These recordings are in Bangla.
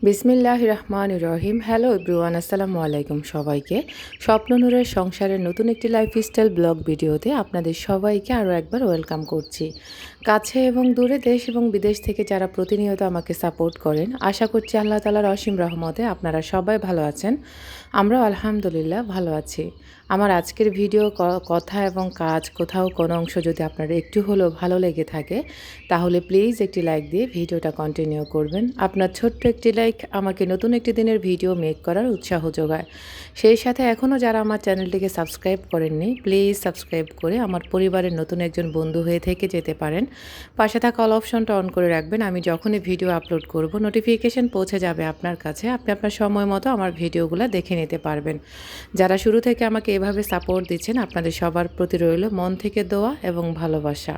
বিসমিল্লাহির রহমানির রহিম। হ্যালো এভরিওয়ান, আসসালামু আলাইকুম সবাইকে। স্বপ্ননূরের সংসারের নতুন একটি লাইফস্টাইল ব্লগ ভিডিওতে আপনাদের সবাইকে আরও একবার ওয়েলকাম করছি। কাছে এবং দূরে, দেশ এবং বিদেশ থেকে যারা প্রতিনিয়ত আমাকে সাপোর্ট করেন, আশা করছি আল্লাহ তাআলার অসীম রহমতে আপনারা সবাই ভালো আছেন। আমরাও আলহামদুলিল্লাহ ভালো আছি। আমার আজকের ভিডিও কথা এবং কাজ কোথাও কোনো অংশ যদি আপনার একটু হলেও ভালো লেগে থাকে, তাহলে প্লিজ একটি লাইক দিয়ে ভিডিওটা কন্টিনিউ করবেন। আপনার ছোট্ট একটি লাইক আমাকে নতুন একটি দিনের ভিডিও মেক করার উৎসাহ যোগায়। সেই সাথে এখনও যারা আমার চ্যানেলটিকে সাবস্ক্রাইব করেননি, প্লিজ সাবস্ক্রাইব করে আমার পরিবারের নতুন একজন বন্ধু হয়ে থেকে যেতে পারেন। পাশে থাকা অল অপশনটা অন করে রাখবেন। আমি যখনই ভিডিও আপলোড করব, নোটিফিকেশন পৌঁছে যাবে আপনার কাছে। আপনি আপনার সময় মতো আমার ভিডিওগুলো দেখে নিতে পারবেন। যারা শুরু থেকে আমাকে এভাবে সাপোর্ট দিচ্ছেন, আপনাদের সবার প্রতি রইল মন থেকে দোয়া এবং ভালোবাসা।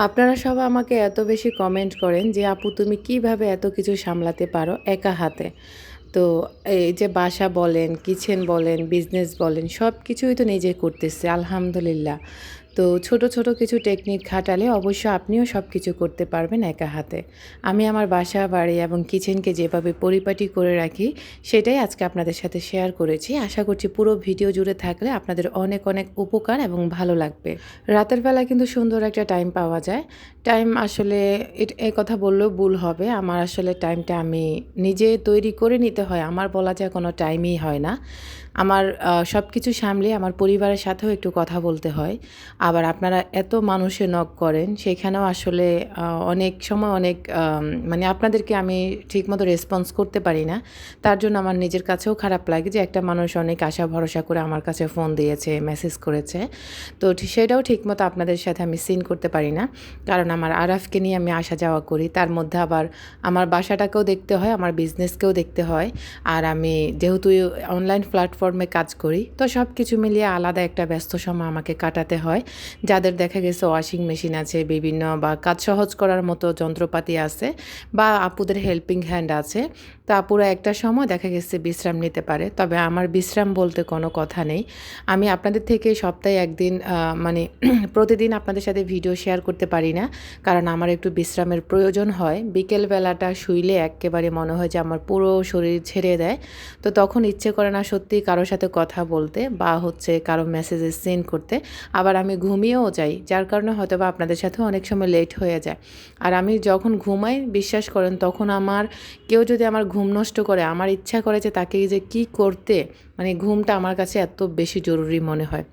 আপনারা সবাই আমাকে এত বেশি কমেন্ট করেন যে আপু তুমি কিভাবে এত কিছু সামলাতে পারো একা হাতে। তো এই যে বাসা বলেন, কিচেন বলেন, বিজনেস বলেন, সব কিছুই তো নিজে করতেছে আলহামদুলিল্লাহ। তো ছোট ছোট কিছু টেকনিক খাটালে অবশ্য আপনিও সব কিছু করতে পারবেন একা হাতে। আমি আমার বাসা বাড়ি এবং কিচেনকে যেভাবে পরিপাটি করে রাখি, সেটাই আজকে আপনাদের সাথে শেয়ার করেছি। আশা করছি পুরো ভিডিও জুড়ে থাকলে আপনাদের অনেক অনেক উপকার এবং ভালো লাগবে। রাতের বেলা কিন্তু সুন্দর একটা টাইম পাওয়া যায়। টাইম আসলে এই কথা বললেও ভুল হবে। আমার আসলে টাইমটা আমি নিজে তৈরি করে নিতে হয়। আমার বলা যায় কোনো টাইমই হয় না। আমার সব কিছু সামলিয়ে আমার পরিবারের সাথেও একটু কথা বলতে হয়। আবার আপনারা এত মানুষে নক করেন, সেখানেও আসলে অনেক সময় অনেক মানে আপনাদেরকে আমি ঠিকমতো রেসপন্স করতে পারি না। তার জন্য আমার নিজের কাছেও খারাপ লাগে যে একটা মানুষ অনেক আশা ভরসা করে আমার কাছে ফোন দিয়েছে, মেসেজ করেছে। তো সেটাও ঠিকমতো আপনাদের সাথে আমি সিন করতে পারি না, কারণ আমার আরাফকে নিয়ে আমি আসা যাওয়া করি। তার মধ্যে আবার আমার বাসাটাকেও দেখতে হয়, আমার বিজনেসকেও দেখতে হয়। আর আমি যেহেতু অনলাইন প্ল্যাটফর্মে কাজ করি, তো সব কিছু মিলিয়ে আলাদা একটা ব্যস্ত সময় আমাকে কাটাতে হয়। যাদের দেখা গেছে ওয়াশিং মেশিন আছে, বিভিন্ন বা কাজ সহজ করার মতো যন্ত্রপাতি আছে, বা আপুদের হেল্পিং হ্যান্ড আছে, তা আপুরা একটা সময় দেখা গেছে বিশ্রাম নিতে পারে। তবে আমার বিশ্রাম বলতে কোনো কথা নেই। আমি আপনাদের থেকে সপ্তাহে একদিন মানে প্রতিদিন আপনাদের সাথে ভিডিও শেয়ার করতে পারি না, কারণ আমার একটু বিশ্রামের প্রয়োজন হয়। বিকেলবেলাটা শুইলে একেবারে মনে হয় যে আমার পুরো শরীর ছেড়ে দেয়। তো তখন ইচ্ছে করে না সত্যি কারোর সাথে কথা বলতে বা কারো মেসেজে সেন্ড করতে। আবার আমি ঘুমিয়েও যাই, যার কারণে হয়তো বা আপনাদের সাথেও অনেক সময় লেট হয়ে যায়। আর আমি যখন ঘুমাই, বিশ্বাস করেন, তখন আমার কেউ যদি আমার ঘুম নষ্ট করে, আমার ইচ্ছা করে যে তাকে যে কী করতে, মানে ঘুমটা আমার কাছে এত বেশি জরুরি মনে হয়।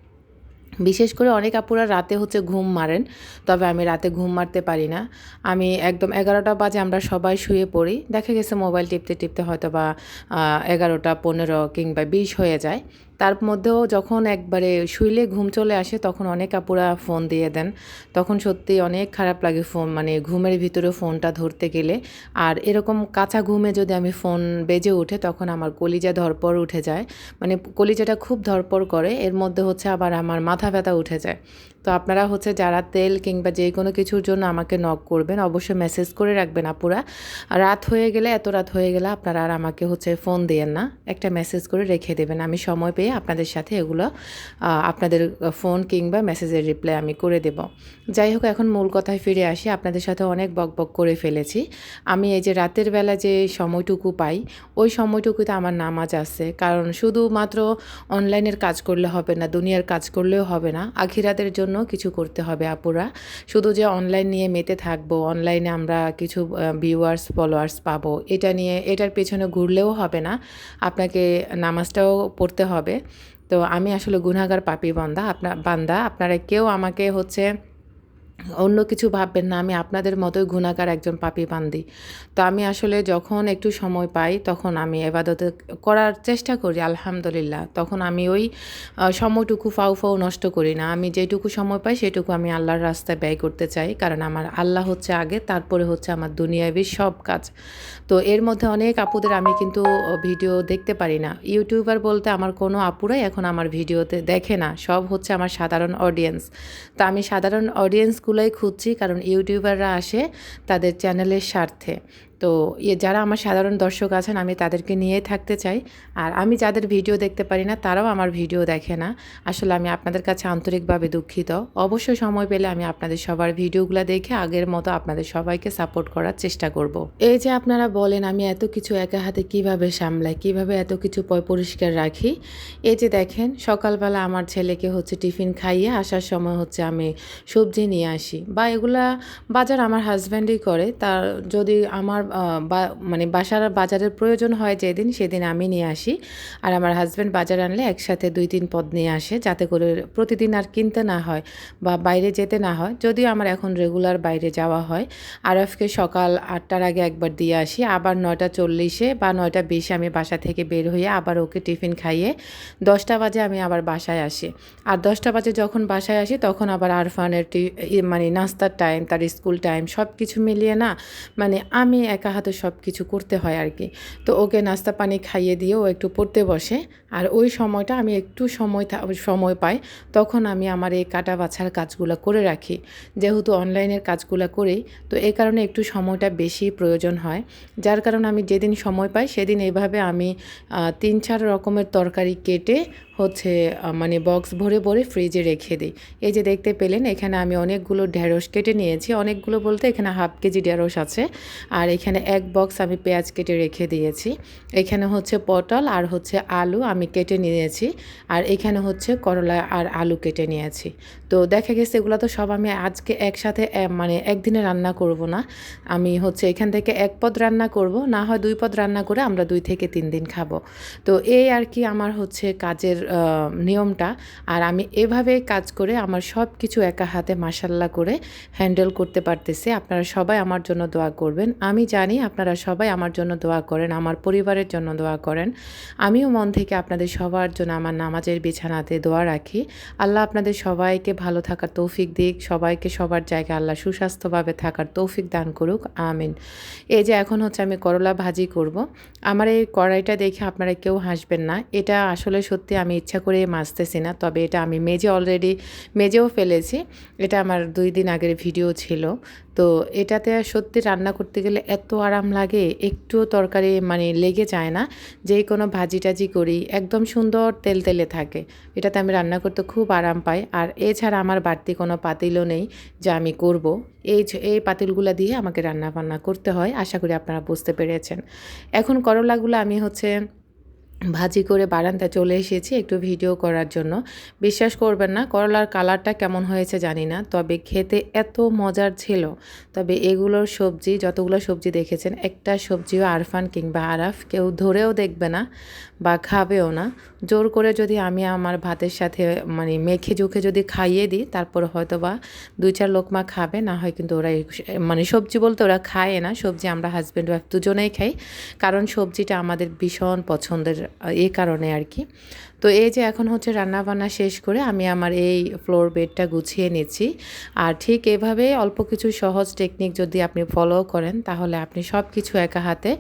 বিশেষ করে অনেক আপুরা রাতে ঘুম মারেন, তবে আমি রাতে ঘুম মারতে পারি না। আমি একদম 11টা বাজে আমরা সবাই শুয়ে পড়ি। দেখা গেছে মোবাইল টিপতে টিপতে হয়তো বা 11টা 15 কিংবা 20 হয়ে যায়। তার মধ্যেও যখন একবারে শুইলে ঘুম চলে আসে, তখন অনেক আপুরা ফোন দিয়ে দেন। তখন সত্যিই অনেক খারাপ লাগে, ফোন মানে ঘুমের ভিতরে ফোনটা ধরতে গেলে। আর এরকম কাঁচা ঘুমে যদি আমি ফোন বেজে ওঠে, তখন আমার কলিজা ধড়পড় উঠে যায়। মানে কলিজাটা খুব ধড়পড় করে। এর মধ্যে আবার আমার মাথা ব্যথা উঠে যায়। তো আপনারা যারা তেল কিংবা যে কোনো কিছুর জন্য আমাকে নক করবেন, অবশ্যই মেসেজ করে রাখবেন আপুরা। রাত হয়ে গেলে, এত রাত হয়ে গেলে আপনারা আর আমাকে ফোন দিয়েন না, একটা মেসেজ করে রেখে দেবেন। আমি সময় পেয়ে আপনাদের সাথে এগুলো আপনাদের ফোন কিংবা মেসেজের রিপ্লাই আমি করে দেব। যাই হোক, এখন মূল কথায় ফিরে আসি। আপনাদের সাথে অনেক বকবক করে ফেলেছি। আমি এই যে রাতের বেলা যে সময়টুকু পাই, ওই সময়টুকুতে আমার নামাজ আছে। কারণ শুধুমাত্র অনলাইনের কাজ করলে হবে না, দুনিয়ার কাজ করলেও হবে না, আখিরাতের জন্য কিছু করতে হবে আপুরা। শুধু যে অনলাইন নিয়ে মেতে থাকবো, অনলাইনে আমরা কিছু ভিউয়ার্স ফলোয়ার্স পাবো, এটা নিয়ে এটার পেছনে ঘুরলেও হবে না, আপনাকে নামাজটাও পড়তে হবে। তো আমি আসলে গুনাহগার পাপী বান্দা। আপনারা কেউ আমাকে অন্য কিছু ভাববেন না, আমি আপনাদের মতোই গুনাহগার একজন পাপী বান্দি। তো আমি আসলে যখন একটু সময় পাই, তখন আমি ইবাদত করার চেষ্টা করি আলহামদুলিল্লাহ। তখন আমি ওই সময়টুকু ফাউ নষ্ট করি না। আমি যেটুকু সময় পাই সেটুকু আমি আল্লাহর রাস্তায় ব্যয় করতে চাই, কারণ আমার আল্লাহ আগে, তারপরে আমার দুনিয়াবী সব কাজ। তো এর মধ্যে অনেক আপুদের আমি কিন্তু ভিডিও দেখতে পারি না। ইউটিউবার বলতে আমার কোনো আপুরাই এখন আমার ভিডিওতে দেখে না, সব আমার সাধারণ অডিয়েন্স। তো আমি সাধারণ অডিয়েন্সগুলোই খুঁজছি, কারণ ইউটিউবাররা আসে তাদের চ্যানেলের স্বার্থে। তো যারা আমার সাধারণ দর্শক আছেন আমি তাদেরকে নিয়েই থাকতে চাই। আর আমি যাদের ভিডিও দেখতে পারি না তারাও আমার ভিডিও দেখে না। আসলে আমি আপনাদের কাছে আন্তরিকভাবে দুঃখিত। অবশ্যই সময় পেলে আমি আপনাদের সবার ভিডিওগুলো দেখে আগের মতো আপনাদের সবাইকে সাপোর্ট করার চেষ্টা করব। এই যে আপনারা বলেন আমি এত কিছু একা হাতে কিভাবে সামলাই, কিভাবে এত কিছু পরিষ্কার রাখি। এই যে দেখেন সকালবেলা আমার ছেলেকে হচ্ছে টিফিন খাইয়ে আসার সময় হচ্ছে আমি সবজি নিয়ে আসি, বা এগুলা বাজার আমার হাজব্যান্ডই করে। তার যদি আমার মানে বাজারের প্রয়োজন হয় যেদিন, সেদিন আমি নিয়ে আসি। আর আমার হাজব্যান্ড বাজার আনলে একসাথে 2-3 পদ নিয়ে আসে, যাতে করে প্রতিদিন আর কিনতে না হয় বা বাইরে যেতে না হয়। যদিও আমার এখন রেগুলার বাইরে যাওয়া হয়। আরফকে সকাল 8টার আগে একবার দিয়ে আসি, আবার 9টা 40-এ বা 9টা 20-এ আমি বাসা থেকে বের হয়ে আবার ওকে টিফিন খাইয়ে 10টা বাজে আমি আবার বাসায় আসি। আর 10টা বাজে যখন বাসায় আসি তখন আবার আরফানের মানে নাস্তার টাইম, তার স্কুল টাইম সব কিছু মিলিয়ে না, মানে আমি একা হাতে সব কিছু করতে হয় আর কি। তো ওকে নাস্তা পানি খাইয়ে দিয়ে ও একটু পড়তে বসে। আর ওই সময়টা আমি একটু সময় পাই, তখন আমি আমার এই কাটা বাছার কাজগুলো করে রাখি। যেহেতু অনলাইনের কাজগুলো করি, তো এই কারণে একটু সময়টা বেশি প্রয়োজন হয়। যার কারণে আমি যেদিন সময় পাই সেদিন এইভাবে আমি 3-4 রকমের তরকারি কেটে হচ্ছে মানে বক্স ভরে ভরে ফ্রিজে রেখে দিই। এই যে দেখতে পেলেন এখানে আমি অনেকগুলো ঢেঁড়স কেটে নিয়েছি, অনেকগুলো বলতে এখানে ½ কেজি ঢেঁড়স আছে। আর এখানে 1 বক্স আমি পেঁয়াজ কেটে রেখে দিয়েছি। এখানে হচ্ছে পটল আর হচ্ছে আলু আমি কেটে নিয়েছি। আর এখানে হচ্ছে করলা আর আলু কেটে নিয়েছি। তো দেখা গেছে এগুলো তো সব আমি আজকে একসাথে মানে একদিনে রান্না করব না। আমি হচ্ছে এখান থেকে 1 পদ রান্না করব, না হয় 2 পদ রান্না করে আমরা 2 থেকে 3 দিন খাবো। তো এই আর কি আমার হচ্ছে কাজের নিয়মটা। আর আমি এভাবেই কাজ করে আমার সব কিছু একা হাতে মাশাল্লাহ করে হ্যান্ডেল করতে পারতেছি। আপনারা সবাই আমার জন্য দোয়া করবেন। আমি জানি আপনারা সবাই আমার জন্য দোয়া করেন, আমার পরিবারের জন্য দোয়া করেন। আমিও মন থেকে আপনাদের সবার জন্য আমার নামাজের বিছানাতে দোয়া রাখি। আল্লাহ আপনাদের সবাইকে ভালো থাকার তৌফিক দিক, সবাইকে সবার জায়গায় আল্লাহ সুস্বাস্থ্যভাবে থাকার তৌফিক দান করুক, আমিন। এই যে এখন হচ্ছে আমি করলা ভাজি করব। আমার এই কড়াইটা দেখে আপনারা কেউ হাসবেন না। এটা আসলে সত্যি আমি ইচ্ছা করে মাজতেছি না, তবে এটা আমি অলরেডি মেজেও ফেলেছি। এটা আমার 2 দিন আগের ভিডিও ছিল। তো এটাতে সত্যি রান্না করতে গেলে এত আরাম লাগে, একটুও তরকারি মানে লেগে যায় না। যেই কোনো ভাজি টাজি করি একদম সুন্দর তেলতেলে থাকে। এটাতে আমি রান্না করতে খুব আরাম পাই। আর এছাড়া আমার বাড়তি কোনো পাতিলও নেই যে আমি করব। এই পাতিলগুলো দিয়ে আমাকে রান্না বান্না করতে হয়। আশা করি আপনারা বুঝতে পেরেছেন। এখন করলাগুলো আমি হচ্ছে ভাজি করে বারান্দায় চলে এসেছি একটু ভিডিও করার জন্য। বিশ্বাস করবেন না, করলার কালারটা কেমন হয়েছে জানি না, তবে খেতে এত মজার ছিল। তবে এগুলোর সবজি, যতগুলো সবজি দেখেছেন, একটা সবজিও আরফান কিংবা আরাফ কেউ ধরেও দেখবে না বা খাবেও না। জোর করে যদি আমি আমার ভাতের সাথে মানে মেখে জুখে যদি খাইয়ে দিই, তারপর হয়তো বা 2-4 লোকমা খাবে, না হয় কিন্তু ওরা মানে সবজি বলতে ওরা খায় না। সবজি আমরা হাজব্যান্ড ওয়াইফ দুজনেই খাই, কারণ সবজিটা আমাদের ভীষণ পছন্দের, এই কারণে আর কি। তো এই যে এখন হচ্ছে রান্নাবান্না শেষ করে আমি আমার এই ফ্লোর বেডটা গুছিয়ে নিচ্ছি। আর ঠিক এভাবে অল্প কিছু সহজ টেকনিক যদি আপনি ফলো করেন, তাহলে আপনি সব কিছু একা হাতে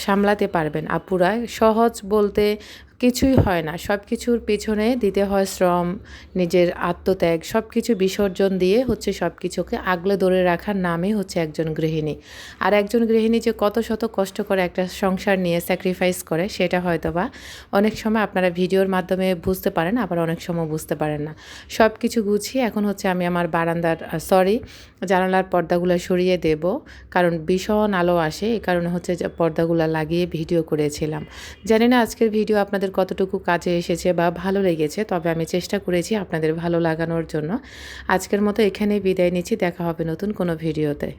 সামলাতে পারবেন। আপুরা, সহজ বলতে কিছুই হয় না, সব কিছুর পেছনে দিতে হয় শ্রম, নিজের আত্মত্যাগ, সব কিছু বিসর্জন দিয়ে হচ্ছে সব কিছুকে আগলে ধরে রাখার নামই হচ্ছে একজন গৃহিণী। আর একজন গৃহিণী যে কত শত কষ্ট করে একটা সংসার নিয়ে স্যাক্রিফাইস করে, সেটা হয়তো বা অনেক সময় আপনারা ভিডিওর মাধ্যমে বুঝতে পারেন, আবার অনেক সময় বুঝতে পারেন না। সব কিছু গুছিয়ে এখন হচ্ছে আমি আমার বারান্দার জানালার পর্দাগুলো সরিয়ে দেব, কারণ ভীষণ আলো আসে। এই কারণে হচ্ছে যে পর্দাগুলো লাগিয়ে ভিডিও করেছিলাম। জানি না আজকের ভিডিও আপনাদের কতটুকু কাজে এসেছে বা ভালো লেগেছে, তবে আমি চেষ্টা করেছি আপনাদের ভালো লাগানোর জন্য। আজকের মতো এখানেই বিদায় নিচ্ছি, দেখা হবে নতুন কোনো ভিডিওতে।